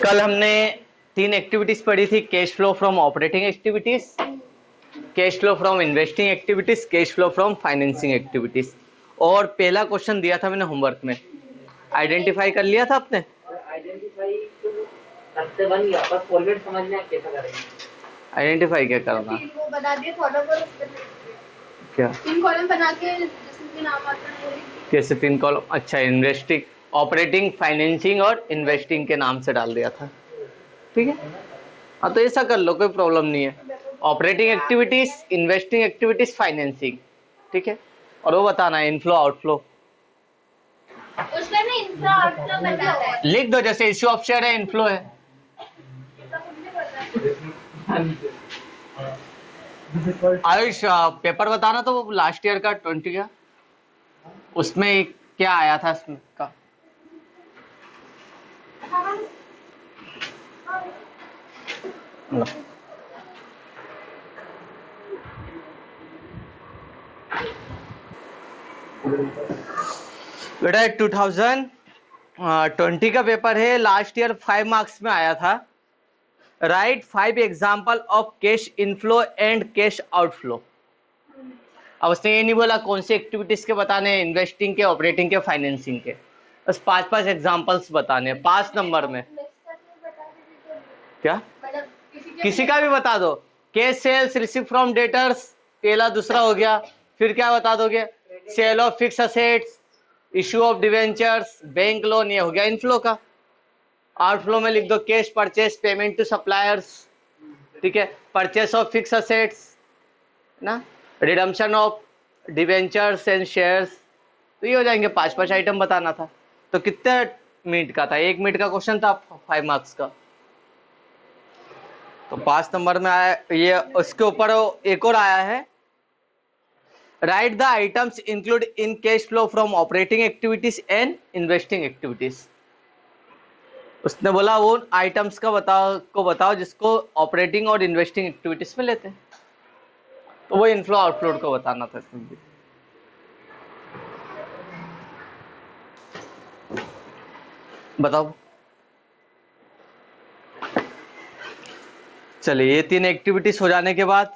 कल हमने 3 एक्टिविटीज पढ़ी थी, cash flow from operating activities, cash flow from investing activities, cash flow from financing activities. और पहला क्वेश्चन दिया था मैंने होमवर्क में, आइडेंटिफाई कर लिया था आपने? आइडेंटिफाई तो करते बन गया, बस फॉरवर्ड समझना है कैसा करेंगे। आइडेंटिफाई क्या करना? वो बता दिए, फॉलो करो। क्या 3 कॉलम बना के जिसमें नाम आता है वो लिख दीजिए। कैसे 3 कॉलम? अच्छा, इन्वेस्टिंग, ऑपरेटिंग, फाइनेंसिंग और इन्वेस्टिंग के नाम से डाल दिया था। ठीक है, हाँ तो ऐसा कर लो, कोई प्रॉब्लम नहीं है। Operating activities, investing activities, financing, ठीक है। और वो बताना है इनफ्लो आउटफ्लो। उसमें ना इनफ्लो आउटफ्लो बताता है। लिख दो, जैसे इश्यू ऑफ शेयर है, इनफ्लो है। आयुष, पेपर बताना तो लास्ट ईयर का 20 का, उसमें क्या आया था इसमें का? बेटा 2020 का पेपर है, लास्ट ईयर 5 मार्क्स में आया था। Right 5 example of cash inflow and cash outflow. अब उसने ये नहीं बोला कौन सी एक्टिविटीज के बताने, इन्वेस्टिंग के, ऑपरेटिंग के, फाइनेंसिंग के, बस 5 एग्जाम्पल्स बताने 5 नंबर में। क्या किसी का भी बता दो। Cash sales receive from debtors, पहला दूसरा हो गया। फिर क्या बता दोगे? Sale of fix assets, issue of debentures, bank loan, ये हो गया इनफ्लो का। आउटफ्लो में लिख दो cash purchase, payment to suppliers, ठीक है, परचेस ऑफ फिक्स असेट्स ना, redemption of debentures and shares. तो ये हो जाएंगे, 5 आइटम बताना था। तो कितने मिनट का था? 1 मिनट का क्वेश्चन था 5 मार्क्स का। तो 5 नंबर में आया ये। उसके ऊपर एक और आया है, right the items include in cash flow from operating activities and investing activities. उसने बोला वो आइटम्स का बताओ जिसको ऑपरेटिंग और इन्वेस्टिंग एक्टिविटीज में लेते हैं। तो वो इनफ्लो आउटफ्लो को बताना था इसमें भी। बताओ। चलिए, ये 3 एक्टिविटीज हो जाने के बाद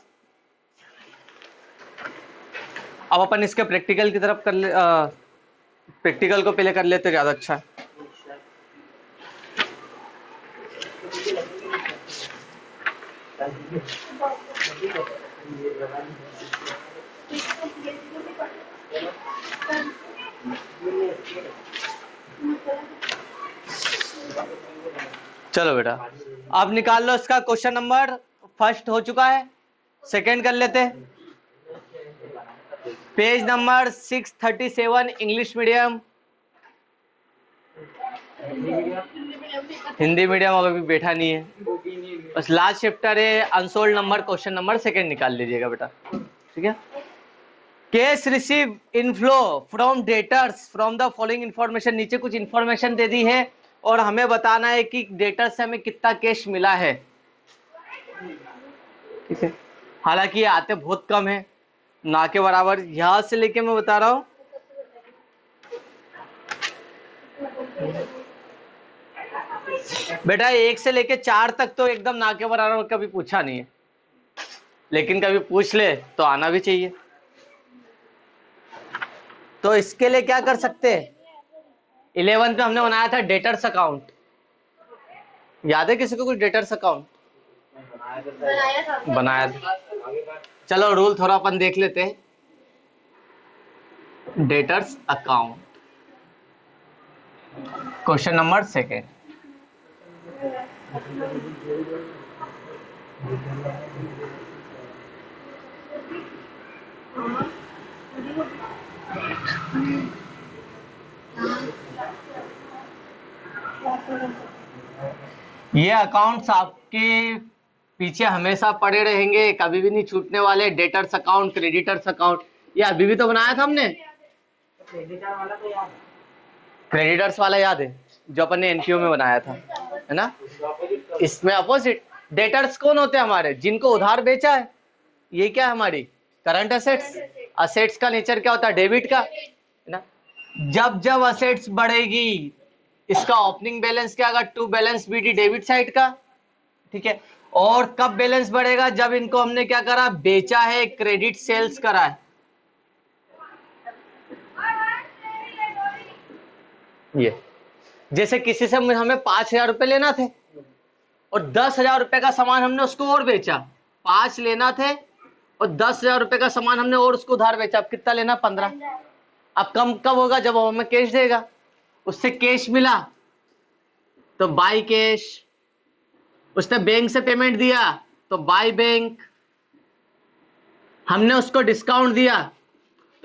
अब अपन इसके प्रैक्टिकल की तरफ कर ले। प्रैक्टिकल को पहले कर लेते ज्यादा अच्छा है। चलो बेटा, अब निकाल लो इसका क्वेश्चन नंबर। फर्स्ट हो चुका है, सेकंड कर लेते हैं। Page number 637, English medium. Hindi medium अभी बैठा नहीं है, बस लास्ट चैप्टर है unsold number, question number second निकाल लीजिएगा बेटा, ठीक है। Cash receive inflow from debtors from the following information. नीचे कुछ इंफॉर्मेशन दे दी है और हमें बताना है कि डेटर से हमें कितना कैश मिला है, ठीक है। हालांकि ये आते बहुत कम है, ना के बराबर। यहां से लेके मैं बता रहा हूं, बेटा 1 से लेके 4 तक तो एकदम ना के बराबर कभी पूछा नहीं है, लेकिन कभी पूछ ले तो आना भी चाहिए। तो इसके लिए क्या कर सकते हैं, 11th में हमने बनाया था डेटर्स अकाउंट। याद है किसी को कुछ डेटर्स अकाउंट? बनाया था। चलो रूल थोड़ा अपन देख लेते हैं। Debtors account, question number second. ये अकाउंट्स आपके पीछे हमेशा पड़े रहेंगे, कभी भी नहीं छूटने वाले। डेटर्स अकाउंट, क्रेडिटर्स अकाउंट, ये अभी भी तो बनाया था हमने। क्रेडिटर्स वाला याद है जो अपन ने एनपीओ में बनाया था, है ना। इसमें अपोजिट, डेटर्स कौन होते हैं हमारे? जिनको उधार बेचा है। ये क्या है हमारी करंट असेट्स। असेट्स का नेचर क्या होता है? डेबिट का, है ना। जब जब असेट्स बढ़ेगी इसका ओपनिंग बैलेंस क्या होगा, to balance b d debit side का, ठीक है। और कब बैलेंस बढ़ेगा, जब इनको हमने क्या करा, बेचा है, क्रेडिट सेल्स करा है। ये जैसे किसी से हमें 5,000 रुपए लेना थे और 10,000 रुपए का सामान हमने उसको और बेचा, 5 लेना थे और 10,000 रुपए का सामान हमने और उसको उधार बेचा, अब कितना लेना, 15। अब कम कब होगा, जब वो हमें कैश देगा, उससे कैश मिला तो बाय कैश, उसने बैंक से पेमेंट दिया तो बाय बैंक, हमने उसको डिस्काउंट दिया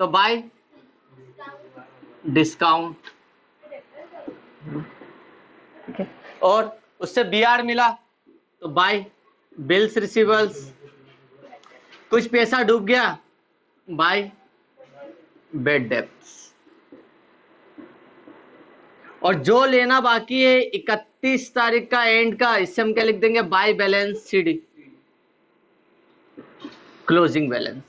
तो बाय डिस्काउंट, ठीक है। और उससे बीआर मिला तो बाय बिल्स रिसीवर्स, कुछ पैसा डूब गया बाय बेड डेब्ट्स। और जो लेना बाकी है 31 तारीख का एंड का, इससे हम क्या लिख देंगे, by balance CD, closing balance.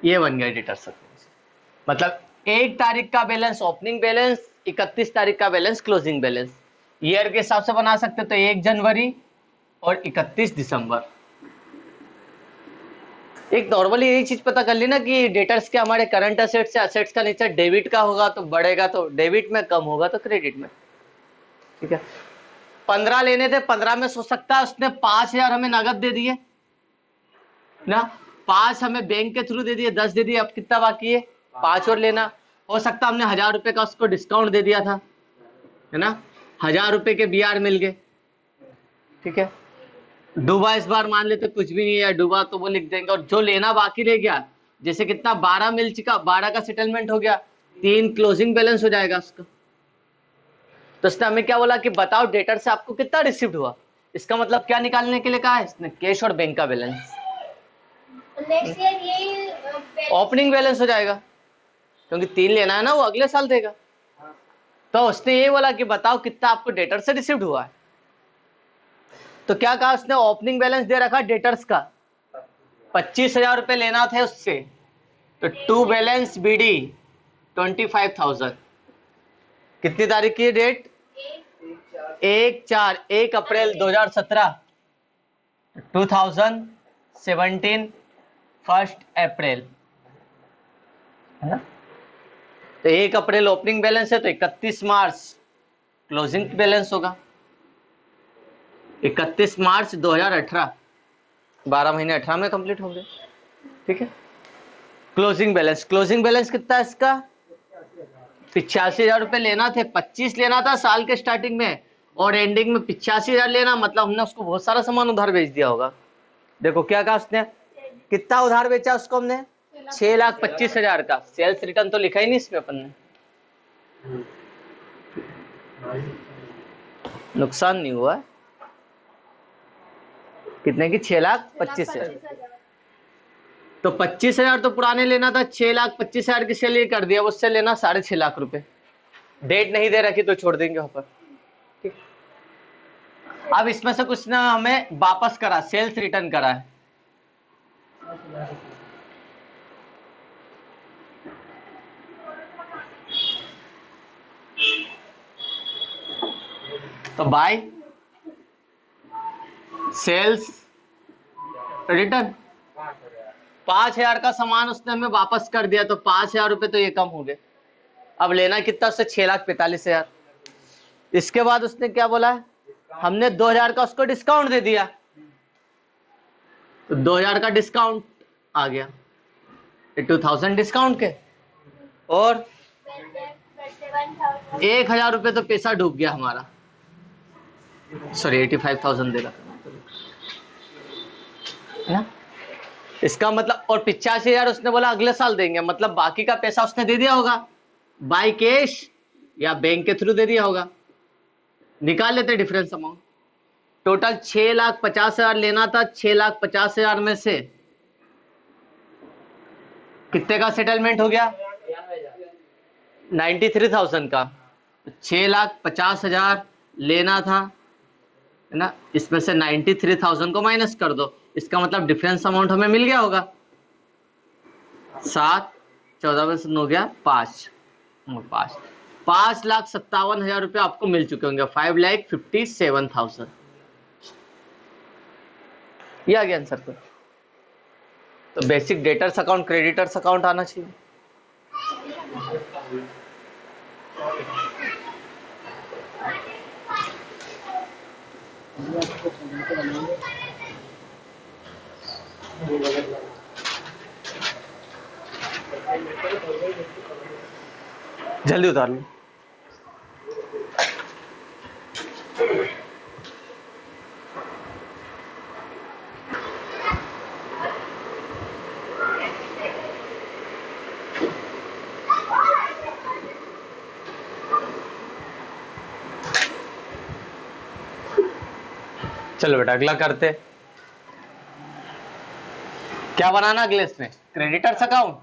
ये बन गया डेटर्स अकाउंट। मतलब 1 तारीख का बैलेंस ओपनिंग बैलेंस, 31 तारीख का बैलेंस क्लोजिंग बैलेंस। ईयर के हिसाब से बना सकते हो तो 1 जनवरी और 31 दिसंबर। एक नॉर्मली यही चीज पता कर ली ना कि डेटर्स के हमारे करंट असेट्स से असेट्स का नेचर डेबिट का होगा तो बढ़ेगा, तो डेबिट में, कम होगा तो क्रेडिट में, ठीक है। 15 लेने थे, 15 में सोच सकता है उसने 5,000 हमें नगद दे दिए ना, 5 हमें बैंक के थ्रू दे दिए, 10 दे दिए, अब कितना बाकी है, 5 और लेना। हो सकता हमने 1,000 रुपए का उसको डिस्काउंट दे दिया था, है ना, 1,000 रुपए के बीआर मिल गए, ठीक है। डूबा इस बार मान लेते कुछ भी नहीं है, डूबा तो वो लिख देंगे। और जो लेना बाकी रह गया, जैसे कितना 12 मिल चुका, 12 का सेटलमेंट हो गया, 3 क्लोजिंग बैलेंस हो जाएगा उसका। तो उसने हमें क्या बोला कि बताओ डेटर से आपको कितना रिसीव्ड हुआ, इसका मतलब क्या निकालने के लिए कहा है इसने, कैश और बैंक का बैलेंस। नेक्स्ट ईयर ये ओपनिंग बैलेंस हो जाएगा क्योंकि 3 लेना है ना, वो अगले साल देगा। तो उसने ये बोला कि बताओ कितना आपको डेटर से रिसीव्ड हुआ है। तो क्या कहा उसने, ओपनिंग बैलेंस दे रखा डेटर्स का 25,000 रुपए लेना थे उससे, तो टू बैलेंस बीडी 25,000। कितनी तारीख की डेट, 1 अप्रैल 2017, 2017 1 अप्रैल, है ना। तो 1 अप्रैल ओपनिंग बैलेंस है तो 31 मार्च क्लोजिंग बैलेंस होगा। 31 मार्च 2018, 12 महीने 18 में कंप्लीट होंगे, ठीक है। क्लोजिंग बैलेंस, क्लोजिंग बैलेंस कितना है इसका, 85,000 रुपए लेना थे, 25 लेना था साल के स्टार्टिंग में और एंडिंग में 85,000 लेना, मतलब हमने उसको बहुत सारा सामान उधार बेच दिया होगा। देखो क्या कहा उसने, कितना उधार बेचा उसको हमने, 6,25,000 का। सेल्स रिटर्न तो लिखा ही नहीं इसमें अपन ने, नुकसान नहीं हुआ, कितने की, 6,25,000। तो 25,000 तो पुराने लेना था, 6,25,000 की सेल कर दिया, उससे लेना 6.5 लाख रुपए। डेट नहीं दे रखी तो छोड़ देंगे वहां पर, ठीक। अब इसमें से कुछ ना हमें वापस करा, सेल्स रिटर्न करा है, तो बाय सेल्स रिटर्न 5,000 का सामान उसने हमें वापस कर दिया, तो 5,000 रुपए तो ये कम हो गए। अब लेना कितना उससे, 6,45,000। इसके बाद उसने क्या बोला है, हमने 2,000 का उसको डिस्काउंट दे दिया, तो 2,000 का डिस्काउंट आ गया, 2,000 डिस्काउंट के, और 1,000 रुपए तो पैसा डूब गया हमारा, सॉरी 85,000 देगा, है ना। इसका मतलब, और 85,000 उसने बोला अगले साल देंगे, मतलब बाकी का पैसा उसने दे दिया होगा बाय कैश या बैंक के थ्रू दे दिया होगा। निकाल लेते डिफरेंस अमाउंट। टोटल 6,50,000 लेना था, 6,50,000 में से कितने का सेटलमेंट हो गया, 93,000 का। 6,50,000 लेना था, है ना, इसमें से 93,000 को माइनस कर दो, इसका मतलब डिफरेंस अमाउंट हमें मिल गया होगा 7, 14 में से 9 गया 5, 5,57,000 रुपये आपको मिल चुके होंगे, 5,57,000। ये आ गया आंसर। तो basic debtors account, creditors account आना चाहिए। जल्दी उतार लो। चलो बेटा अगला करते। क्या बनाना अगले इसमें? Creditors account.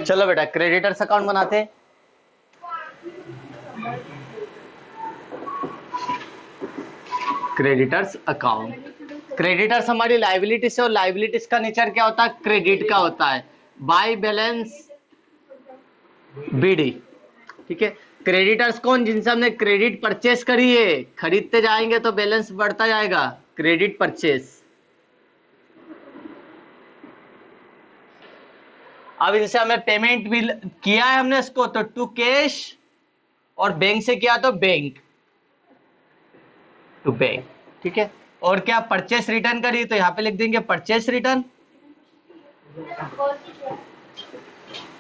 चलो बेटा क्रेडिटर्स अकाउंट बनाते हैं। क्रेडिटर्स अकाउंट, क्रेडिटर्स हमारी लाइबिलिटी से, और लाइबिलिटीज का नेचर क्या होता है? क्रेडिट का होता है, बाय बैलेंस बीडी। ठीक है, क्रेडिटर्स कौन? जिनसे हमने क्रेडिट परचेस करी है, खरीदते जाएंगे तो बैलेंस बढ़ता जाएगा, क्रेडिट परचेस। अब इनसे हमें पेमेंट भी किया है हमने इसको, तो टू कैश, और बैंक से किया तो बैंक टू बैंक। ठीक है, और क्या परचेस रिटर्न करी तो यहाँ पे लिख देंगे परचेस रिटर्न।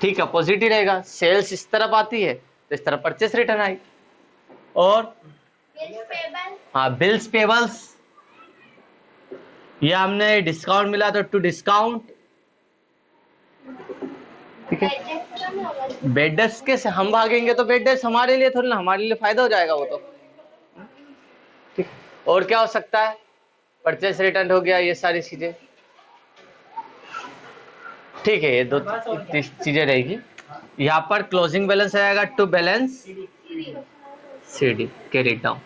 ठीक है, अपोजिट ही रहेगा, सेल्स इस तरफ आती है तो इस तरफ परचेस रिटर्न आई। और हाँ बिल्स पेबल्स, ये हमने डिस्काउंट मिला तो टू डिस्काउंट। ठीक है, बेड डेस्क के से हम भागेंगे तो बेड डेस्क हमारे लिए थोड़ी ना, हमारे लिए फायदा हो जाएगा वो तो। ठीक, और क्या हो सकता है? परचेस रिटर्न हो गया, ये सारी चीजें। ठीक है, ये दो चीजें रहेगी। यहाँ पर क्लोजिंग बैलेंस आएगा to balance c d carried down.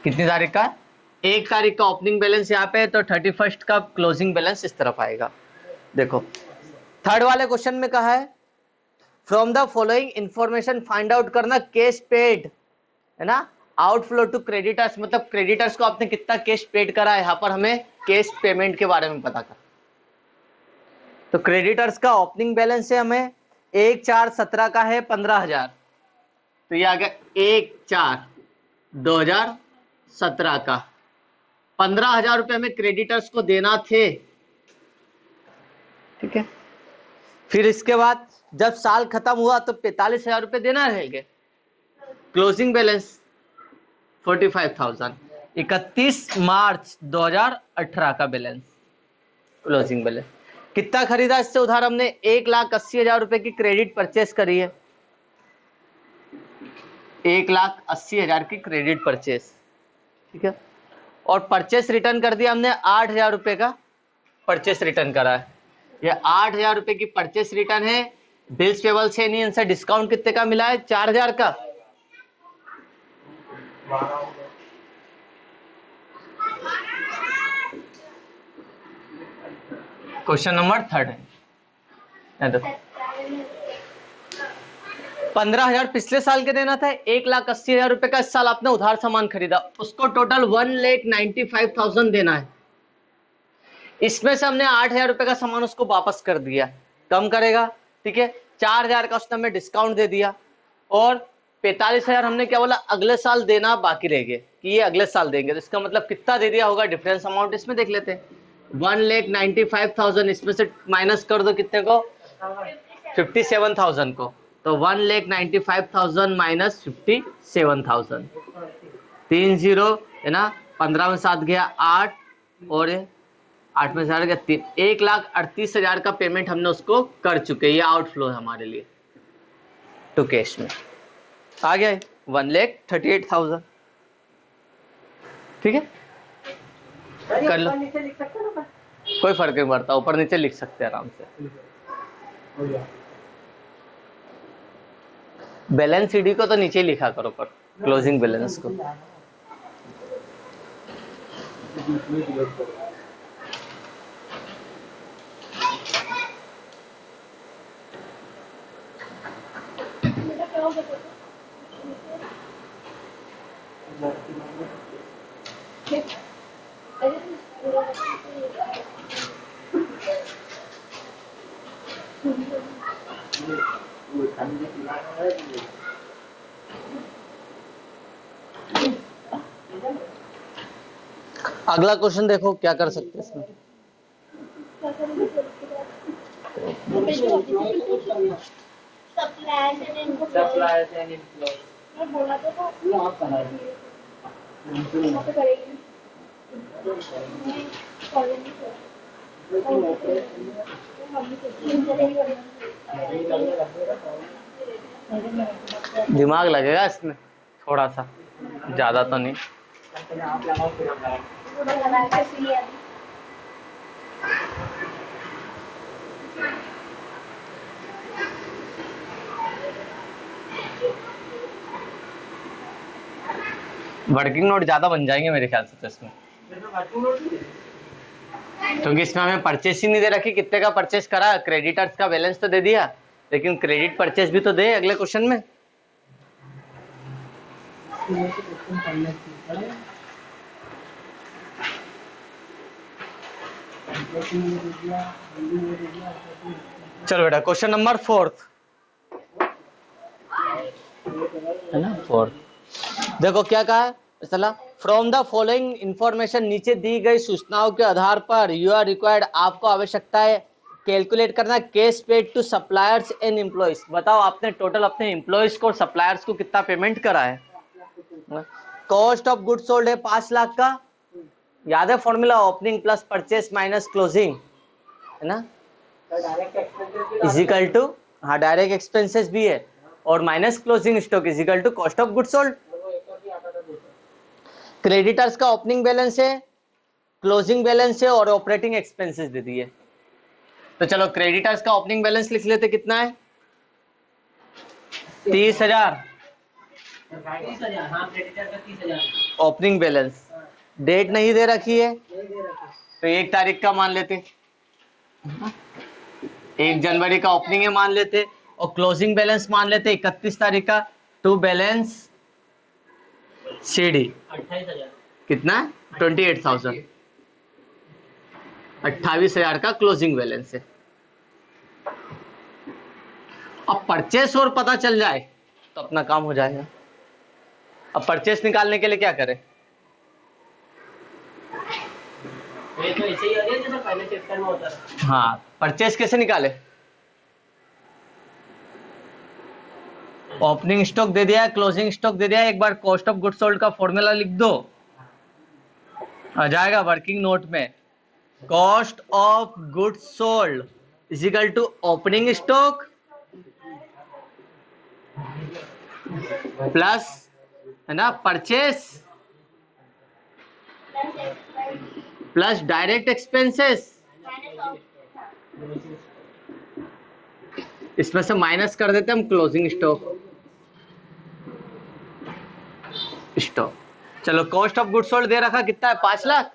कितनी तारीख का? 1 तारीख का ओपनिंग बैलेंस यहाँ पे है, तो 31 का क्लोजिंग बैलेंस इस तरफ आएगा। देखो थर्ड वाले क्वेश्चन में कहा है from the following information find out करना कैश पेड, है ना, आउटफ्लो टू क्रेडिटर्स, मतलब क्रेडिटर्स को आपने कितना कैश पेड करा है। यहाँ पर हमें कैश पेमेंट के बारे में पता कर। तो क्रेडिटर्स का ओपनिंग बैलेंस है हमें 1/4/17 का है 15,000, तो ये आ गया 1/4/2017 का 15,000 रुपए हमें क्रेडिटर्स को देना थे। ठीक है, फिर इसके बाद जब साल खत्म हुआ तो 45,000 रुपए देना रहेंगे। क्लोजिंग बैलेंस 45,000, 31 मार्च 2018 का बैलेंस, क्लोजिंग बैलेंस। कितना खरीदा इससे उधार? हमने 1,80,000 रुपए की क्रेडिट परचेस करी है, 1,80,000 की क्रेडिट परचेस। ठीक है, और परचेस रिटर्न कर दिया हमने 8,000 रुपए का परचेस रिटर्न करा है। ये 8,000 रुपए की परचेस रिटर्न है। बिल्स पेबल से नहीं, इनसे डिस्काउंट कितने का मिला है? 4,000 का। क्वेश्चन नंबर 3 है। 15,000 पिछले साल के देना था, 1,80,000 रुपए का इस साल आपने उधार सामान खरीदा, उसको टोटल 1,95,000 देना है। इसमें से हमने 8,000 रुपए का सामान उसको वापस कर दिया, कम करेगा। ठीक है, 4,000 का उसने हमें डिस्काउंट दे दिया, और 45,000 हमने क्या बोला अगले साल देना बाकी रह गए, कि ये अगले साल देंगे। तो इसका मतलब कितना दे दिया होगा? डिफरेंस अमाउंट इसमें देख लेते हैं। 1,95,000 इसमें से माइनस कर दो कितने को? 57,000 को। तो 1,95,000 माइनस 57,000, 3 0 है ना, 15 में 7 गया 8, और 8 में 4 गया 3, 1,38,000 का पेमेंट हमने उसको कर चुके। ये आउटफ्लो है हमारे लिए टू कैश में। आ गया 1,38,000। ठीक है, कर लो, कोई फर्क नहीं पड़ता, ऊपर नीचे लिख सकते हैं आराम से। हो गया। बैलेंस सीडी को तो नीचे ही लिखा करो पर क्लोजिंग बैलेंस को। बेटा क्या हो गया? अगला क्वेश्चन देखो क्या कर सकते हैं इसमें। Suppliers and employees. Suppliers and employees. मैं बोला तो था। ये आप बना रहे वहाँ पे करेगी। कॉलेज में दिमाग लगेगा इसमें थोड़ा सा, ज्यादा तो नहीं। आप लगाओ फिर हम लगाएंगे। पूरा लगा के इसलिए वर्किंग नोट ज्यादा बन जाएंगे मेरे ख्याल से तो इसमें, क्योंकि इसमें हमें परचेस ही नहीं दे रखी, कितने का परचेस करा, क्रेडिटर्स का बैलेंस तो दे दिया, लेकिन क्रेडिट परचेस भी तो दे अगले क्वेश्चन में। चलो बेटा क्वेश्चन नंबर 4 है ना, 4 देखो क्या कहा है। चला, फ्रॉम द फॉलोइंग इंफॉर्मेशन, नीचे दी गई सूचनाओं के आधार पर यू आर रिक्वायर्ड, आपको आवश्यकता है कैलकुलेट करना cash paid to suppliers and employees. बताओ आपने टोटल अपने एम्प्लॉइज को और सप्लायर्स को कितना पेमेंट करा है। कॉस्ट ऑफ गुड्स सोल्ड है 5 लाख का, याद है formula, opening plus purchase minus closing, है ना, इजिकल टू, हाँ डायरेक्ट एक्सपेंसेस भी है, और minus closing stock is equal to cost of goods sold. Creditors का ओपनिंग बैलेंस है, क्लोजिंग बैलेंस है और ऑपरेटिंग एक्सपेंसेस दे दिए। तो चलो क्रेडिटर्स का ओपनिंग बैलेंस लिख लेते, कितना है 30,000 ओपनिंग बैलेंस, डेट नहीं दे रखी है तो 1 तारीख का मान लेते, 1 जनवरी का ओपनिंग है मान लेते, और क्लोजिंग बैलेंस मान लेते 31 तारीख का, टू बैलेंस सीडी 28,000 कितना है 28,000, 28,000 का क्लोजिंग बैलेंस है। अब परचेस और पता चल जाए तो अपना काम हो जाएगा। अब परचेस निकालने के लिए क्या करें, ये तो ऐसे ही आ गया जैसे पहले चैप्टर में होता था। हाँ परचेस कैसे निकाले, ओपनिंग स्टॉक दे दिया है, क्लोजिंग स्टॉक दे दिया है, एक बार कॉस्ट ऑफ गुड्स सोल्ड का फॉर्मूला लिख दो, आ जाएगा वर्किंग नोट में, cost of goods sold is equal to opening stock plus, है ना, परचेस प्लस डायरेक्ट एक्सपेंसेस, इसमें से माइनस कर देते हम क्लोजिंग स्टॉक। चलो कॉस्ट ऑफ गुड्स सोल्ड दे रखा कितना है 5 लाख,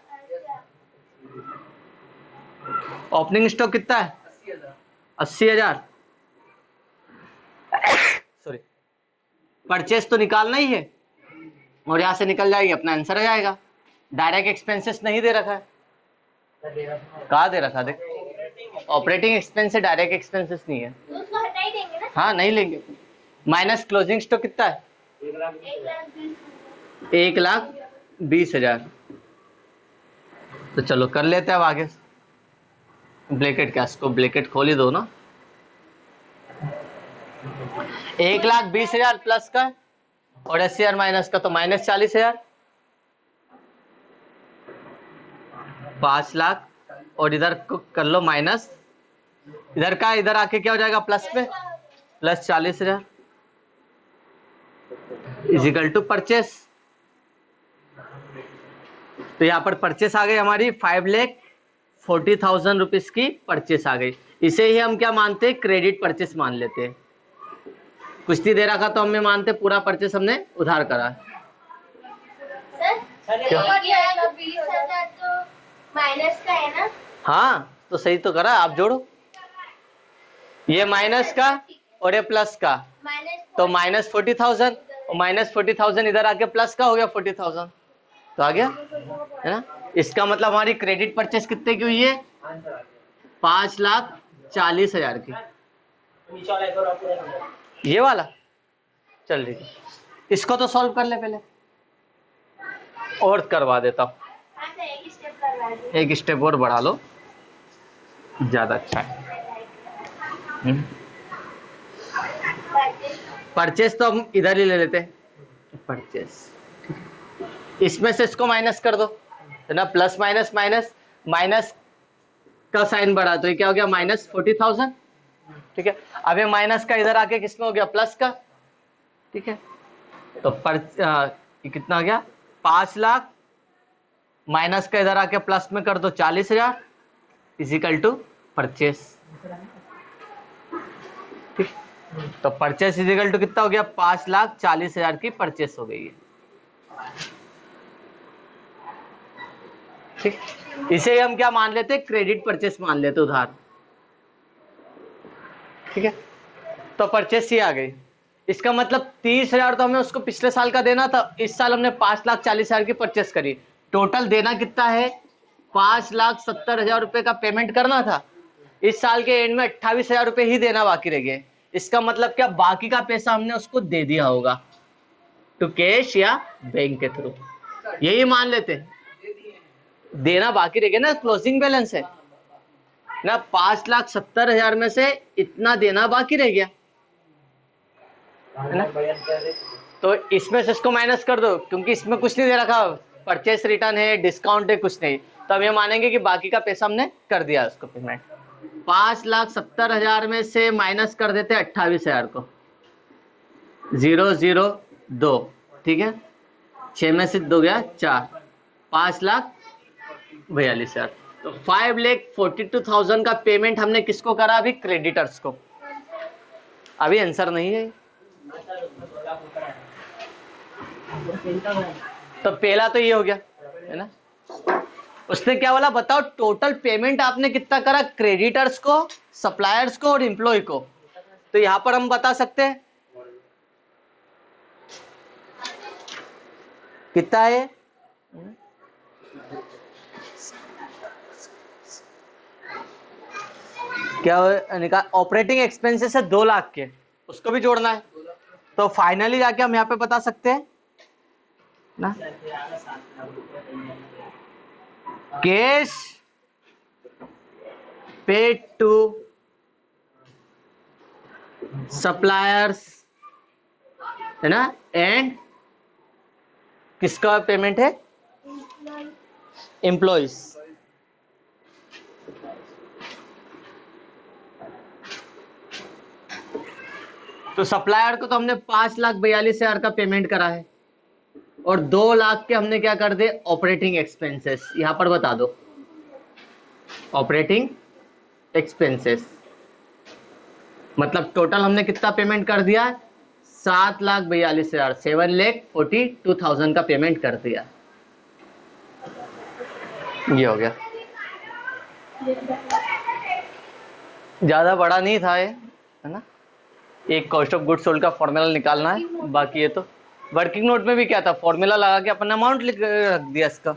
ओपनिंग स्टॉक कितना है 80,000, सॉरी परचेस तो निकालना ही है और यहां से निकल जाएगी, अपना आंसर आ जाएगा। डायरेक्ट एक्सपेंसेस नहीं दे रखा है, कहाँ दे रखा, देख ऑपरेटिंग एक्सपेंस है, डायरेक्ट एक्सपेंसेस नहीं है, तो उसको हटा ही देंगे ना। हाँ नहीं लेंगे। माइनस क्लोजिंग स्टॉक कितना है 1,20,000। तो चलो कर लेते हैं अब आगे, ब्रैकेट क्या, इसको ब्रैकेट खोल ही दो ना, 1,20,000 प्लस का और 80,000 माइनस का, तो माइनस 40,000, 5 लाख और इधर को कर लो माइनस, इधर का इधर आके क्या हो जाएगा प्लस पे, प्लस 40,000 इजिकल टू परचेस। तो यहाँ पर परचेस आ गई हमारी 5,40,000 रुपीज की परचेस आ गई। इसे ही हम क्या मानते हैं, क्रेडिट परचेस मान लेते हैं। कुछ नहीं दे रखा तो हमें मानते पूरा परचेस हमने उधार करा। सर क्या? ये 20,000 तो माइनस का है ना? हाँ तो सही तो करा, आप जोड़ो, ये माइनस का और ये प्लस का, माइनस तो माइनस 40,000 और माइनस 40,000 इधर आके प्लस का हो गया 40,000, तो आ गया है ना। इसका मतलब हमारी क्रेडिट परचेस कितने की हुई है, 5,40,000 की। नीचे वाला एक और पूरा नंबर। ये वाला चल ठीक है, इसको तो सॉल्व कर ले पहले, और करवा देता हूँ, हाँ सर एक स्टेप करवा दो। एक स्टेप और बढ़ा लो, ज्यादा अच्छा है। परचेस तो हम इधर ही ले लेते हैं, परचेस, इसमें से इसको माइनस कर दो, है ना, प्लस माइनस माइनस, माइनस का साइन बढ़ा तो ये क्या हो गया, माइनस 40,000, ठीक है। अब ये माइनस का इधर आके किसमें हो गया, प्लस का, ठीक है। तो ये कितना हो गया, 5 लाख, माइनस का इधर आके प्लस में कर दो 40,000 इजिकल टू परचेस, ठीक। तो परचेस इजिकल टू कितना हो गया, 5,40,000 की परचेस हो गई है, ठीक। इसे हम क्या मान लेते हैं, क्रेडिट परचेस मान लेते, उधार, ठीक है। तो परचेस ये आ गई, इसका मतलब 30,000 तो हमें उसको पिछले साल का देना था, इस साल हमने 5,40,000 की परचेस करी, टोटल देना कितना है, 5,70,000 रुपए का पेमेंट करना था, इस साल के एंड में 28,000 रुपए ही देना बाकी रह गए। इसका मतलब क्या, बाकी का पैसा हमने उसको दे दिया होगा टू कैश या बैंक के थ्रू, यही मान लेते हैं, देना बाकी रह गया ना, क्लोजिंग बैलेंस है ना, 5,70,000 में से इतना देना बाकी रह गया है ना। तो इसमें से इसको माइनस कर दो, क्योंकि इसमें कुछ नहीं दे रखा, परचेस रिटर्न है, डिस्काउंट है, कुछ नहीं, तो हम ये मानेंगे कि बाकी का पैसा हमने कर दिया उसको पेमेंट। 5,70,000 में से माइनस कर देते 28,000 को, 002, ठीक है, 6 में से 2 गया 4, 5,42,000, तो 5,42,000 का पेमेंट हमने किसको करा, अभी क्रेडिटर्स को। अभी आंसर नहीं है, तो पहला तो ये हो गया है ना। उसने क्या बोला, बताओ टोटल पेमेंट आपने कितना करा, क्रेडिटर्स को, सप्लायर्स को और एम्प्लॉय को, तो यहां पर हम बता सकते हैं कितना है, क्या निकाल, ऑपरेटिंग एक्सपेंसेस है 2 लाख के, उसको भी जोड़ना है, तो फाइनली जाके हम यहाँ पे बता सकते हैं ना, कैश पेड टू सप्लायर्स, है ना, एंड किसका पेमेंट है, एम्प्लॉइज। तो सप्लायर को तो हमने 5,42,000 का पेमेंट करा है, और 2 लाख के हमने क्या कर दे, ऑपरेटिंग एक्सपेंसेस, यहां पर बता दो, ऑपरेटिंग एक्सपेंसेस, मतलब टोटल हमने कितना पेमेंट कर दिया, 7,42,000, 7,42,000 का पेमेंट कर दिया, ये हो गया, ज्यादा बड़ा नहीं था ये, है ना। एक कॉस्ट ऑफ गुड्स सोल्ड का फॉर्मूला निकालना है, बाकी ये तो वर्किंग नोट में भी क्या था, फॉर्मूला लगा के अपन अमाउंट लिख रख दिया इसका।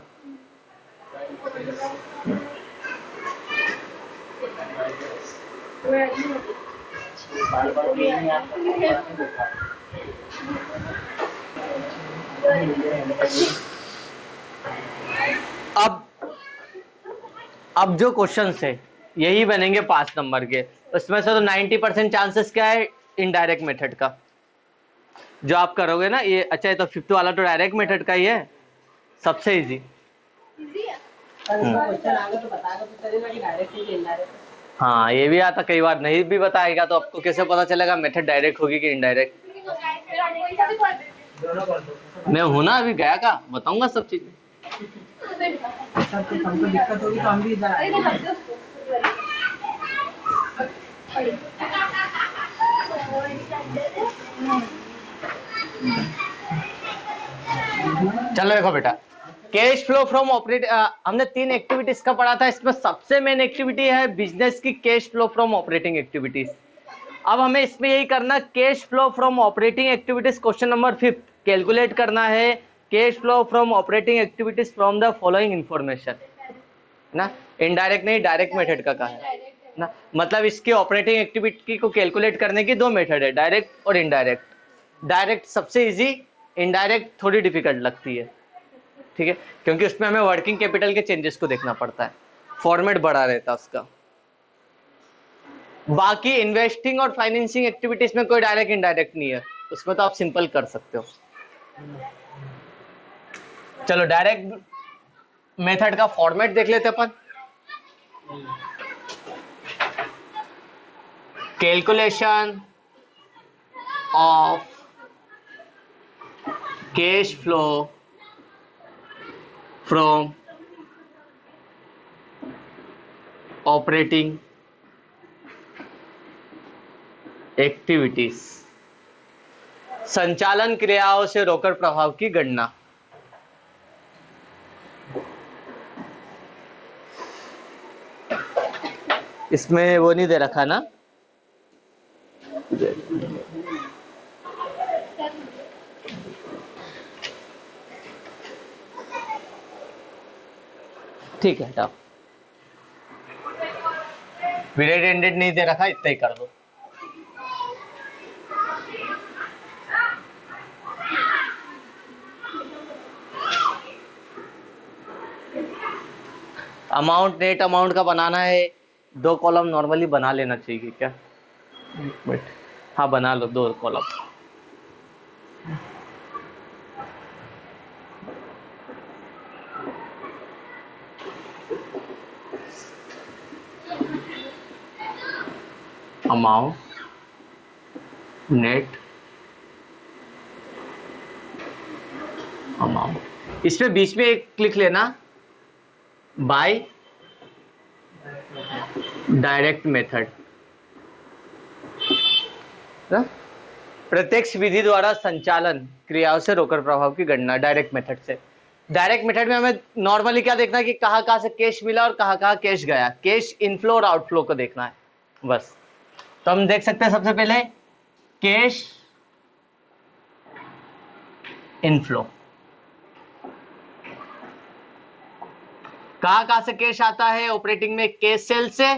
अब जो क्वेश्चंस है यही बनेंगे 5 नंबर के, उसमें से तो 90% चांसेस क्या है, इनडायरेक्ट मेथड का जो आप करोगे ना ये। अच्छा है, तो 5th वाला तो डायरेक्ट मेथड का ही है, सबसे इजी। हाँ ये भी आता, कई बार नहीं भी बताएगा, तो आपको कैसे पता चलेगा मेथड डायरेक्ट होगी कि इनडायरेक्ट। मैं हूं ना, अभी गया का बताऊंगा सब चीज। हमको दिक्कत होगी तो हम भी इधर आएंगे। चलो देखो बेटा, कैश फ्लो फ्रॉम ऑपरेट, हमने 3 एक्टिविटीज का पढ़ा था, इसमें सबसे मेन एक्टिविटी है बिजनेस की cash flow from operating activities. अब हमें इसमें यही करना, cash flow from operating activities, question number 5 calculate करना है cash flow from operating activities from the following information, ना इनडायरेक्ट नहीं डायरेक्ट मेथड का कहा है ना, मतलब इसकी ऑपरेटिंग एक्टिविटी को कैलकुलेट करने की 2 मेथड है, डायरेक्ट और इनडायरेक्ट। डायरेक्ट सबसे इजी, इनडायरेक्ट थोड़ी डिफिकल्ट लगती है, ठीक है, क्योंकि उसमें हमें वर्किंग कैपिटल के चेंजेस को देखना पड़ता है, फॉर्मेट बड़ा रहता है उसका। बाकी इन्वेस्टिंग और फाइनेंसिंग एक्टिविटीज में कोई डायरेक्ट इनडायरेक्ट नहीं है, उसमें तो आप सिंपल कर सकते हो। चलो डायरेक्ट मेथड का फॉर्मेट देख लेते अपन। Calculation of cash flow from operating activities, संचालन क्रियाओं से रोकड़ प्रभाव की गणना। इसमें वो नहीं दे रखा ना, ठीक है हटाओ, पीरियड एंडेड नहीं दे रखा, इतना ही कर दो। अमाउंट, नेट अमाउंट का बनाना है, 2 कॉलम नॉर्मली बना लेना चाहिए क्या, बट हाँ बना लो 2 कॉलम। अमाउंट, नेट अमाउंट, इसमें बीच में एक लिख लेना, बाय डायरेक्ट मेथड, प्रत्यक्ष विधि द्वारा संचालन क्रियाओं से रोकड़ प्रभाव की गणना, डायरेक्ट मेथड से। डायरेक्ट मेथड में हमें नॉर्मली क्या देखना है कि कहां कहां से कैश मिला और कहां कहां कैश गया, कैश इनफ्लो और आउटफ्लो को देखना है बस। तो हम देख सकते हैं सबसे पहले कैश इनफ्लो, कहां कहां से कैश आता है ऑपरेटिंग में, कैश सेल से।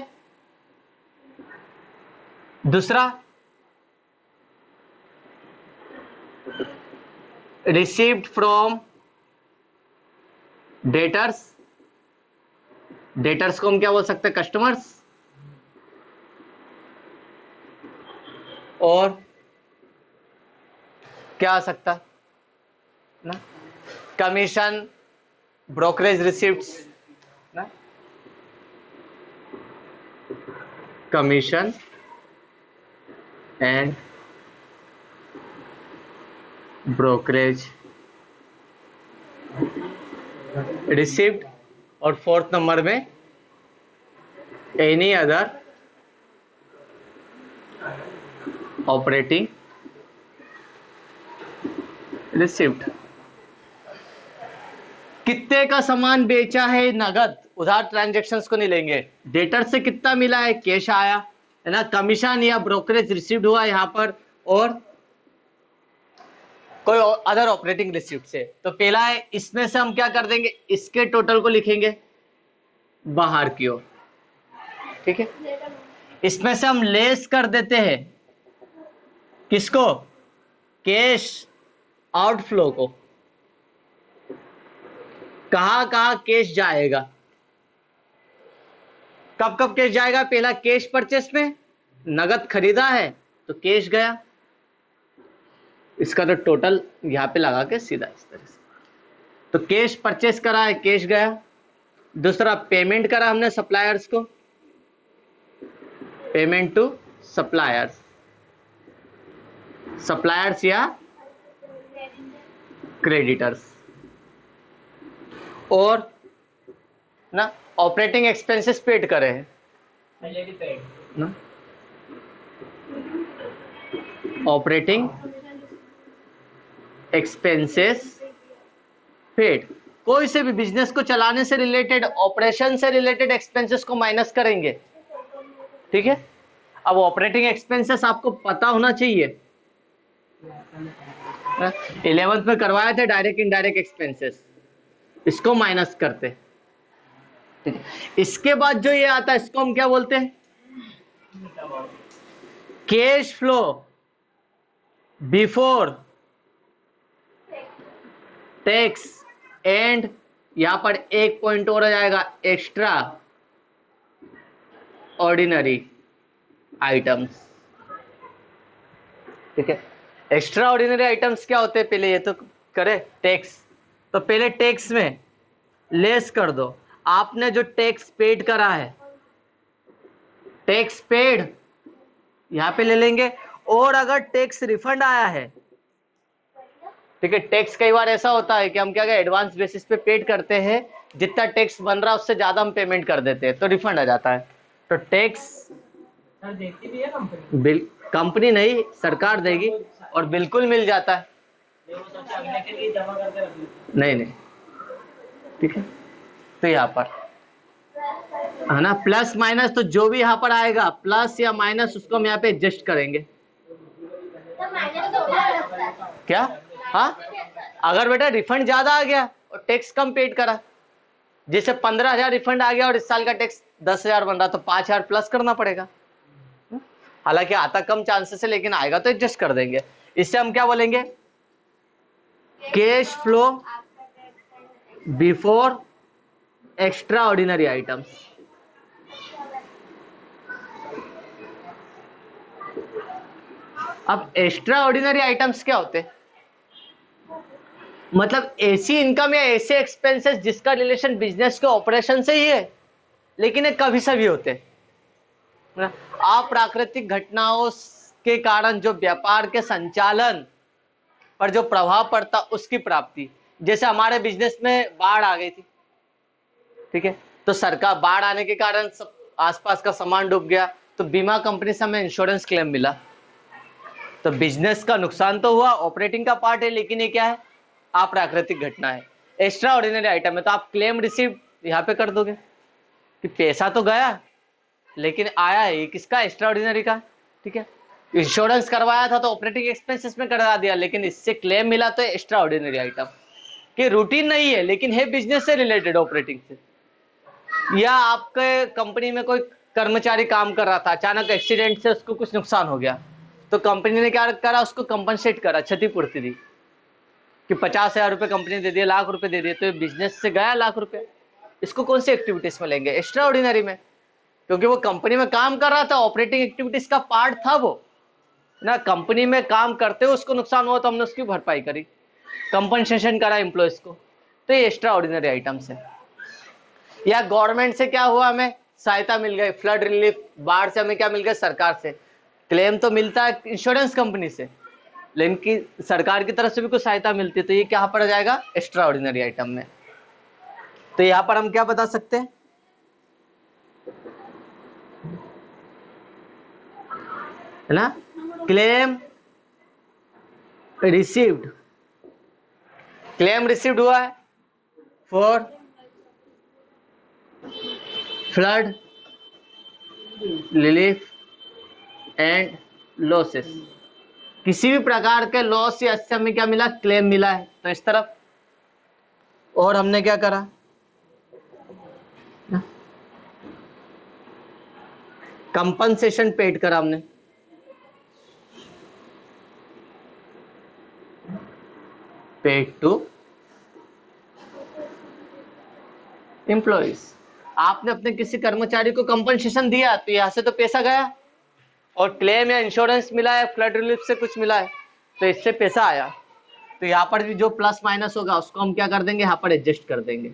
दूसरा रिसीव्ड फ्रॉम डेटर्स, डेटर्स को हम क्या बोल सकते हैं, कस्टमर्स। और क्या आ सकता है ना, कमीशन, ब्रोकरेज रिसिप्ट्स ना, कमीशन एंड ब्रोकरेज रिसिप्ट। और 4th नंबर में एनी अदर ऑपरेटिंग रिसिप्ट। कितने का सामान बेचा है, नगद, उधार ट्रांजैक्शंस को नहीं लेंगे। डेटर से कितना मिला है, कैश आया है ना, कमीशन या ब्रोकरेज रिसीव्ड हुआ यहाँ पर, और कोई अदर ऑपरेटिंग रिसिप्ट से। तो पहला है, इसमें से हम क्या कर देंगे, इसके टोटल को लिखेंगे बाहर की ओर, ठीक है। इसमें से हम लेस कर देते हैं किसको, कैश आउटफ्लो को। कहां कहां कैश जाएगा, कब कब कैश जाएगा, पहला कैश परचेस में, नगद खरीदा है तो कैश गया, इसका तो टोटल यहां पे लगा के सीधा इस तरह से। तो कैश परचेस करा है, कैश गया। दूसरा पेमेंट करा हमने सप्लायर्स को, पेमेंट टू सप्लायर्स, सप्लायर्स या क्रेडिटर्स। और ना ऑपरेटिंग एक्सपेंसेस पेड करे हैं ऑलरेडी पेड ना, ऑपरेटिंग एक्सपेंसेस पेड। कोई से भी बिजनेस को चलाने से रिलेटेड, ऑपरेशन से रिलेटेड एक्सपेंसेस को माइनस करेंगे, ठीक है। अब ऑपरेटिंग एक्सपेंसेस आपको पता होना चाहिए, 11th में करवाया था डायरेक्ट इनडायरेक्ट एक्सपेंसेस, इसको माइनस करते, ठीक है। इसके बाद जो ये आता है इसको हम क्या बोलते हैं, cash flow before tax and, यहां पर एक पॉइंट और आ जाएगा, एक्स्ट्रा ऑर्डिनरी आइटम्स, ठीक है। एक्स्ट्रा ऑर्डिनरी आइटम्स क्या होते हैं, पहले ये तो करे टैक्स, तो पहले टैक्स में लेस कर दो, आपने जो टैक्स पेड करा है, टैक्स पेड यहां पे ले लेंगे, और अगर टैक्स रिफंड आया है, ठीक है। टैक्स कई बार ऐसा होता है कि हम क्या एडवांस बेसिस पे पेड करते हैं, जितना टैक्स बन रहा है उससे ज्यादा हम पेमेंट कर देते हैं तो रिफंड आ जाता है। तो टैक्स देखती भी है कंपनी, कंपनी नहीं सरकार देगी, और बिल्कुल मिल जाता है, अगले के लिए जमा करके रख लो। नहीं, ठीक है। तो यहाँ पर है ना प्लस माइनस, तो जो भी यहाँ पर आएगा प्लस या माइनस उसको हम यहाँ पे एडजस्ट करेंगे, तो माइनस तो क्या लगता है? क्या, हाँ, अगर बेटा रिफंड ज्यादा आ गया और टैक्स कम पेड करा, जैसे 15,000 रिफंड आ गया और इस साल का टैक्स 10,000 बन रहा, तो 5,000 प्लस करना पड़ेगा। हालांकि आता कम चांसेस है, लेकिन आएगा तो एडजस्ट कर देंगे। इससे हम क्या बोलेंगे, cash flow before extra ordinary items. अब एक्स्ट्रा ऑर्डिनरी आइटम्स क्या होते हैं, मतलब ऐसी इनकम या ऐसे एक्सपेंसेस जिसका रिलेशन बिजनेस के ऑपरेशन से ही है, लेकिन ये कभी सभी होते हैं। अप्राकृतिक घटनाओं के कारण जो व्यापार के संचालन पर जो प्रभाव पड़ता उसकी प्राप्ति, जैसे हमारे बिजनेस में बाढ़ आ गई थी, ठीक है, तो सरकार, बाढ़ आने के कारण सब आसपास का सामान डूब गया, तो बीमा कंपनी से हमें इंश्योरेंस क्लेम मिला, तो बिजनेस का नुकसान तो हुआ, ऑपरेटिंग का पार्ट है, लेकिन ये क्या है, अप्राकृतिक घटना है, एक्स्ट्रा ऑर्डिनरी आइटम है, तो आप क्लेम रिसीव यहाँ पे कर दोगे कि पैसा तो गया लेकिन आया है, ये किसका, एक्स्ट्रा ऑर्डिनरी का, ठीक है। इंश्योरेंस करवाया था तो ऑपरेटिंग एक्सपेंसेस में करा दिया, लेकिन इससे क्लेम मिला तो एक्स्ट्रा ऑर्डिनरी आइटम, कि रूटीन नहीं है लेकिन है बिजनेस से रिलेटेड, ऑपरेटिंग से, या आपके कंपनी में कोई कर्मचारी काम कर रहा था, अचानक एक्सीडेंट से उसको कुछ नुकसान हो गया, तो कंपनी ने क्या करा, उसको कंपनसेट करा, क्षतिपूर्ति दी कि 50,000 रुपये कंपनी दे दिए, लाख रुपए दे दिए, तो बिजनेस से गया लाख रुपए, इसको कौन सी एक्टिविटीज में लेंगे, एक्स्ट्रा ऑर्डिनरी में, क्योंकि वो कंपनी में काम कर रहा था, ऑपरेटिंग एक्टिविटीज का पार्ट था वो ना, कंपनी में काम करते हुए उसको नुकसान हुआ तो हमने उसकी भरपाई करी, कंपनसेशन करा एम्प्लॉयज को, तो ये एक्स्ट्रा ऑर्डिनरी आइटम्स है। या गवर्नमेंट से क्या हुआ, हमें सहायता मिल गई, फ्लड रिलीफ, बाढ़ से हमें क्या मिल गया, सरकार से, क्लेम तो मिलता है इंश्योरेंस कंपनी से, लेकिन की सरकार की तरफ से भी कुछ सहायता मिलती है, तो ये क्या पड़ जाएगा, एक्स्ट्रा ऑर्डिनरी आइटम में। तो यहाँ पर हम क्या बता सकते हैं, है ना, क्लेम रिसीव्ड, क्लेम रिसीव्ड हुआ है for flood relief and losses, किसी भी प्रकार के लॉस या इससे हमें क्या मिला, क्लेम मिला है, तो इस तरफ, और हमने क्या करा, कंपनसेशन पेड करा हमने, पेड टू एम्प्लॉइज, आपने अपने किसी कर्मचारी को कंपनसेशन दिया, तो यहां से तो पैसा गया, और क्लेम या इंश्योरेंस मिला है, फ्लड रिलीफ से कुछ मिला है, तो इससे पैसा आया, तो यहाँ पर भी जो प्लस माइनस होगा उसको हम क्या कर देंगे, यहाँ पर एडजस्ट कर देंगे।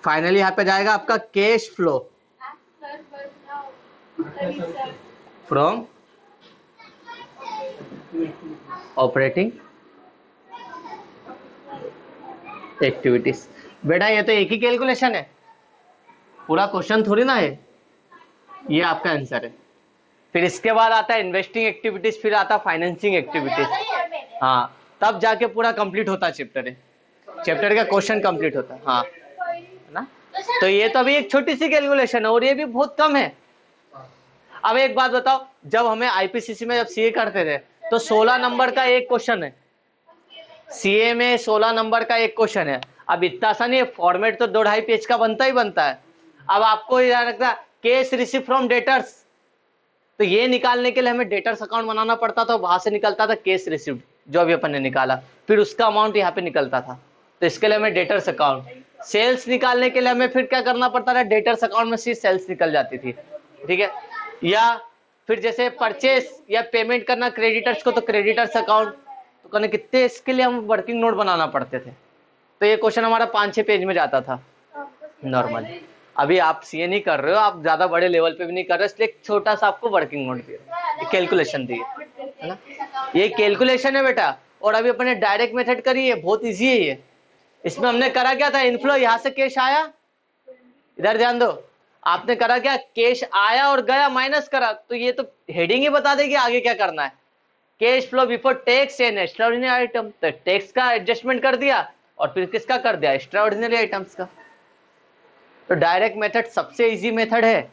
फाइनली यहाँ पे जाएगा आपका cash flow from operating activities. बेटा ये तो एक ही कैलकुलेशन है, पूरा क्वेश्चन थोड़ी ना है। ये आपका आंसर है। फिर इसके बाद आता है इन्वेस्टिंग एक्टिविटीज, फिर आता है फाइनेंसिंग एक्टिविटीज। हाँ, तब जाके पूरा कंप्लीट होता है चैप्टर है, चैप्टर का क्वेश्चन कंप्लीट होता है। हाँ है ना। तो ये तो अभी एक छोटी सी कैलकुलेशन है और ये भी बहुत कम है। अब एक बात बताओ, जब हमें आईपीसीसी में जब सीए करते थे तो 16 नंबर का एक क्वेश्चन है, सीए में 16 नंबर का एक क्वेश्चन है। अब इतना सा नहीं है, फॉर्मेट तो 2-2.5 पेज का बनता ही बनता है। अब आपको याद रखना, केस रिसीव फ्रॉम डेटर्स, तो ये निकालने के लिए हमें डेटर्स अकाउंट बनाना पड़ता था, वहां से निकलता था केस रिसीव्ड जो अभी अपन ने निकाला, फिर उसका अमाउंट यहाँ पे निकलता था। तो इसके लिए हमें डेटर्स अकाउंट, सेल्स निकालने के लिए हमें फिर क्या करना पड़ता था, डेटर्स अकाउंट में से सेल्स निकल जाती थी, ठीक है। या फिर जैसे परचेस या पेमेंट करना क्रेडिटर्स को, तो क्रेडिटर्स अकाउंट तो करने कितने, इसके लिए हम वर्किंग नोट बनाना पड़ते थे। तो ये क्वेश्चन हमारा 5-6 पेज में जाता था नॉर्मल। अभी आप सीए नहीं कर रहे हो, आप ज्यादा बड़े लेवल पे भी नहीं कर रहे हो, इसलिए एक छोटा सा आपको वर्किंग नोट दिया, कैलकुलेशन दी है ना। ये कैलकुलेशन है बेटा। और अभी अपने डायरेक्ट मेथड करी है, बहुत इजी है ये। इसमें हमने करा क्या था, इनफ्लो, यहाँ से कैश आया, इधर ध्यान दो, आपने करा क्या, कैश आया और गया, माइनस करा, तो ये तो हेडिंग ही बता देगी आगे क्या करना है। Cash flow before tax and extraordinary item, तो टैक्स का एडजस्टमेंट कर दिया और फिर किसका कर दिया, एक्स्ट्राऑर्डिनरी आइटम्स का। तो डायरेक्ट मेथड सबसे इजी मेथड है,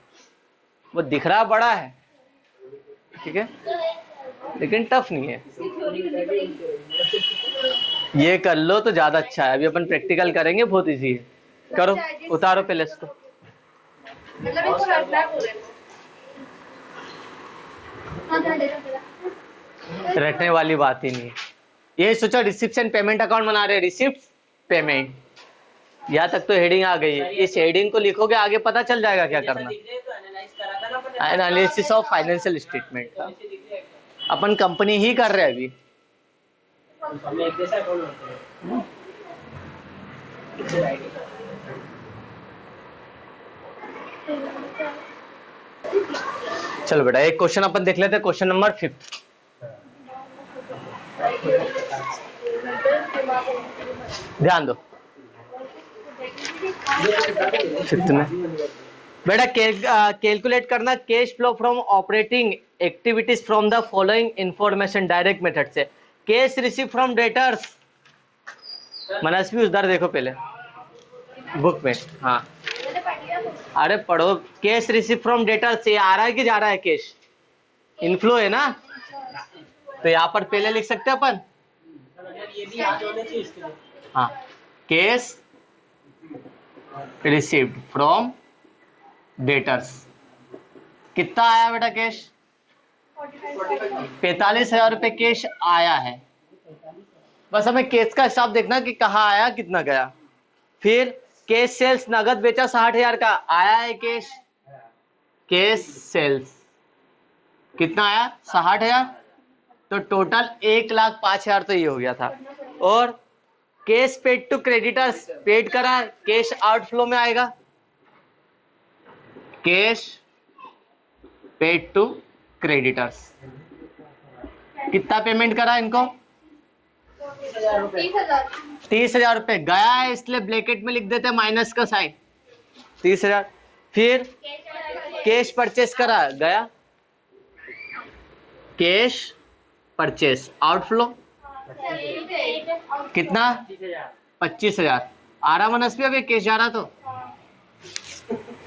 वो दिख रहा बड़ा है, ठीक है, लेकिन टफ नहीं है। ये कर लो तो ज्यादा अच्छा है। अभी अपन प्रैक्टिकल करेंगे, बहुत इजी है। करो, उतारो पहले इसको। रटने वाली बात ही नहीं है। ये सोचो रिसिप्शन पेमेंट अकाउंट बना रहे, रिसिप्ट पेमेंट, यहाँ तक तो हेडिंग आ गई है। इस हेडिंग को लिखोगे आगे पता चल जाएगा क्या करना। एनालिसिस ऑफ फाइनेंशियल स्टेटमेंट का अपन कंपनी ही कर रहे हैं अभी। चलो बेटा एक क्वेश्चन अपन देख लेते हैं, क्वेश्चन नंबर 5। ध्यान दो 5 में बेटा कैलकुलेट करना cash flow from operating activities from the following information direct method से। कैश रिसीव फ्रॉम डेटर्स, मनस्वी उधर देखो पहले बुक में। हाँ अरे पढ़ो, कैश रिसीव फ्रॉम डेटर्स से आ रहा है कि जा रहा है, कैश इनफ्लो है ना, तो यहाँ पर पहले लिख सकते हैं अपन। हाँ, कैश रिसीव्ड फ्रॉम डेटर्स, कितना आया बेटा कैश, 45,000 रुपए कैश आया है। बस हमें कैश का हिसाब देखना कि कहाँ आया कितना गया। फिर कैश सेल्स, नगद बेचा 60,000 का, आया है कैश, कैश सेल्स कितना आया 60,000, तो टोटल 1,05,000 तो ये हो गया था। और cash paid to creditors, paid करा, कैश आउटफ्लो में आएगा, कैश पेड टू क्रेडिटर्स, कितना पेमेंट करा इनको 30,000 रुपए गया है, इसलिए ब्रैकेट में लिख देते हैं माइनस का साइन 30,000। फिर कैश परचेस करा, गया कैश परचेस आउटफ्लो कितना 25,000 आ रहा मनस्वी, अभी कैश जा रहा तो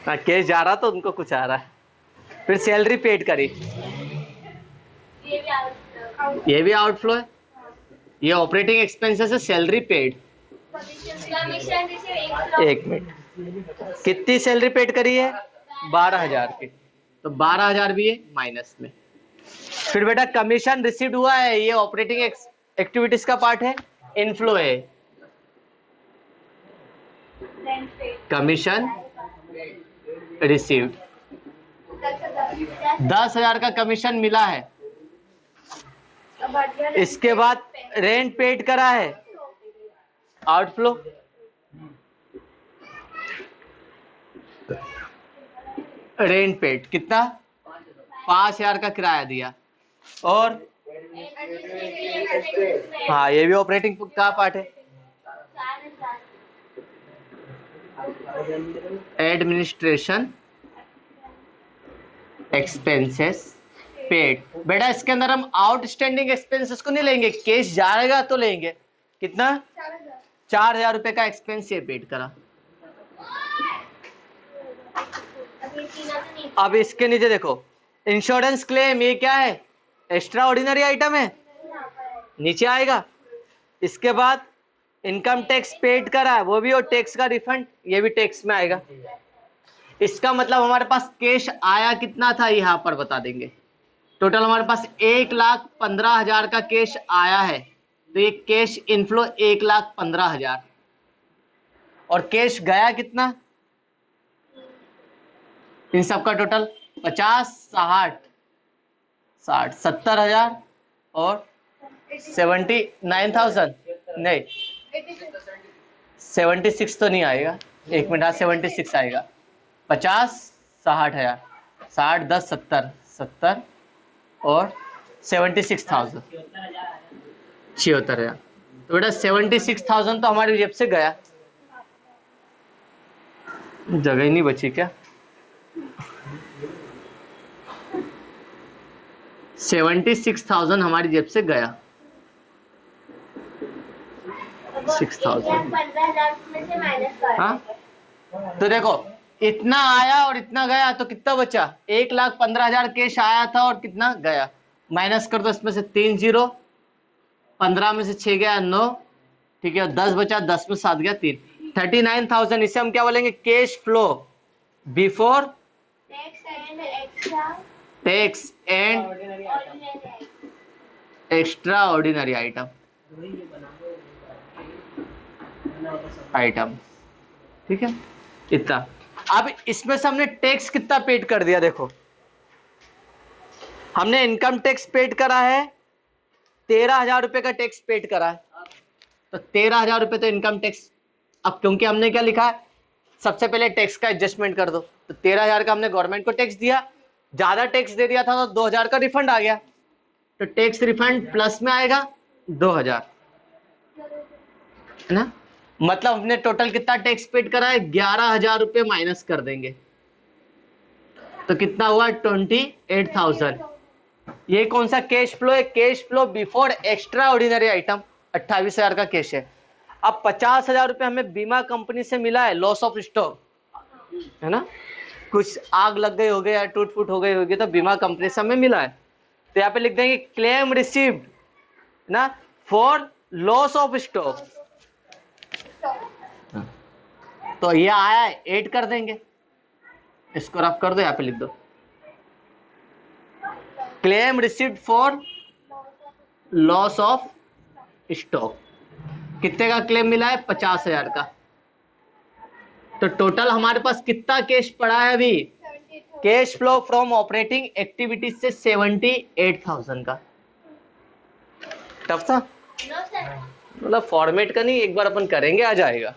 कैश जा रहा तो उनको कुछ आ रहा है। फिर सैलरी पेड करी, ये भी आउटफ्लो है, ये ऑपरेटिंग एक्सपेंसेस है, सैलरी पेड। एक मिनट, कितनी सैलरी पेड करी है 12,000 की, तो 12,000 भी है माइनस में। फिर बेटा कमीशन रिसीव्ड हुआ है, ये ऑपरेटिंग एक्टिविटीज का पार्ट है, इनफ्लो है, कमीशन रिसीव्ड 10,000 का कमीशन मिला है। इसके बाद रेंट पेड करा है, आउटफ्लो, रेंट पेड कितना 5,000 का किराया दिया। और हाँ ये भी ऑपरेटिंग का पार्ट है। Administration expenses paid. बेटा इसके अंदर हम आउटस्टैंडिंग एक्सपेंसेस को नहीं लेंगे, कैश जाएगा तो लेंगे। कितना? 4,000 रुपए का एक्सपेंस ये पेड करा। अब इसके नीचे देखो, इंश्योरेंस क्लेम, ये क्या है? एक्स्ट्रा ऑर्डिनरी आइटम है, नीचे आएगा। इसके बाद इनकम टैक्स पेड करा है, वो भी, और टैक्स का रिफंड, ये भी टैक्स में आएगा। इसका मतलब हमारे पास कैश आया कितना था, यहाँ पर बता देंगे। टोटल हमारे पास 1,15,000 का कैश आया है, तो ये कैश इनफ्लो 1,15,000। और कैश गया कितना? इन सबका टोटल 50, 60, 70,000 और 79,000, नहीं 76 तो नहीं आएगा, एक मिनट, 76 आएगा। 50, 60,000, 60, 10, 70, 70 और 76,000, 76,000। तो बेटा 76,000 तो हमारी जेब से गया, जगह ही नहीं बची क्या? 76,000 हमारी जेब से गया। 6,000, में से माइनस कर। हाँ, तो देखो इतना आया और इतना गया, तो कितना बचा? 1,15,000 कैश आया था और कितना गया, माइनस कर दो इसमें से 3 0, 15 में से 6 गया 9, ठीक है, 10 बचा, 10 में 7 गया 3, 39,000। इसे हम क्या बोलेंगे? Cash flow before tax and extra ordinary item, ठीक है, इतना। अब इसमें से हमने टैक्स कितना पेड कर दिया, देखो हमने इनकम टैक्स पेड करा है, 13,000 रुपए का टैक्स पेड करा है, तो 13,000 रुपए तो इनकम टैक्स। अब क्योंकि हमने क्या लिखा है, सबसे पहले टैक्स का एडजस्टमेंट कर दो, तो 13,000 का हमने गवर्नमेंट को टैक्स दिया, ज्यादा टैक्स दे दिया था तो 2,000 का रिफंड आ गया, तो टैक्स रिफंड प्लस में आएगा 2,000, है ना। मतलब हमने टोटल कितना टैक्स पेड करा है? 11,000 रुपए माइनस कर देंगे, तो कितना हुआ? 28,000। ये कौन सा कैश फ्लो है? Cash flow before extra ordinary item, 28,000 का कैश है। अब 50,000 रुपए हमें बीमा कंपनी से मिला है, लॉस ऑफ स्टॉक, है ना, कुछ आग लग गई हो गई या टूट फूट हो गई होगी, तो बीमा कंपनी से हमें मिला है, तो यहाँ पे लिख देंगे क्लेम रिसीव्ड ना फॉर लॉस ऑफ स्टॉक, तो ये आया है, ऐड कर देंगे, इसको रफ कर दो, यहाँ पे लिख दो claim received for loss of stock. कितने का क्लेम मिला है? 50,000 का। तो टोटल हमारे पास कितना कैश पड़ा है अभी? Cash flow from operating activities से 78,000 का। टफ था, मतलब फॉर्मेट का नहीं, एक बार अपन करेंगे आ जाएगा।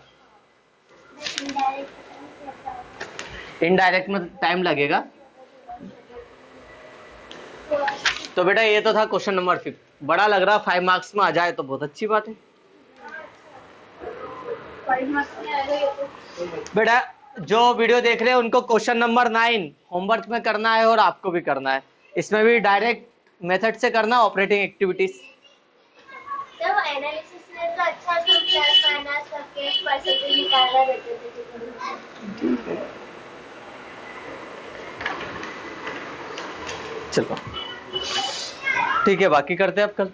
इनडायरेक्ट में टाइम लगेगा। तो बेटा ये तो था क्वेश्चन नंबर 5, बड़ा लग रहा, 5 मार्क्स में आ जाए तो बहुत अच्छी बात है। बेटा जो वीडियो देख रहे हैं उनको क्वेश्चन नंबर 9 होमवर्क में करना है और आपको भी करना है, इसमें भी डायरेक्ट मेथड से करना, ऑपरेटिंग एक्टिविटीज। तो एनालिसिस में तो अच्छा से प्लस माइनस करके परसेंटेज निकालना देते थे। चलो ठीक है, बाकी करते हैं अब कल।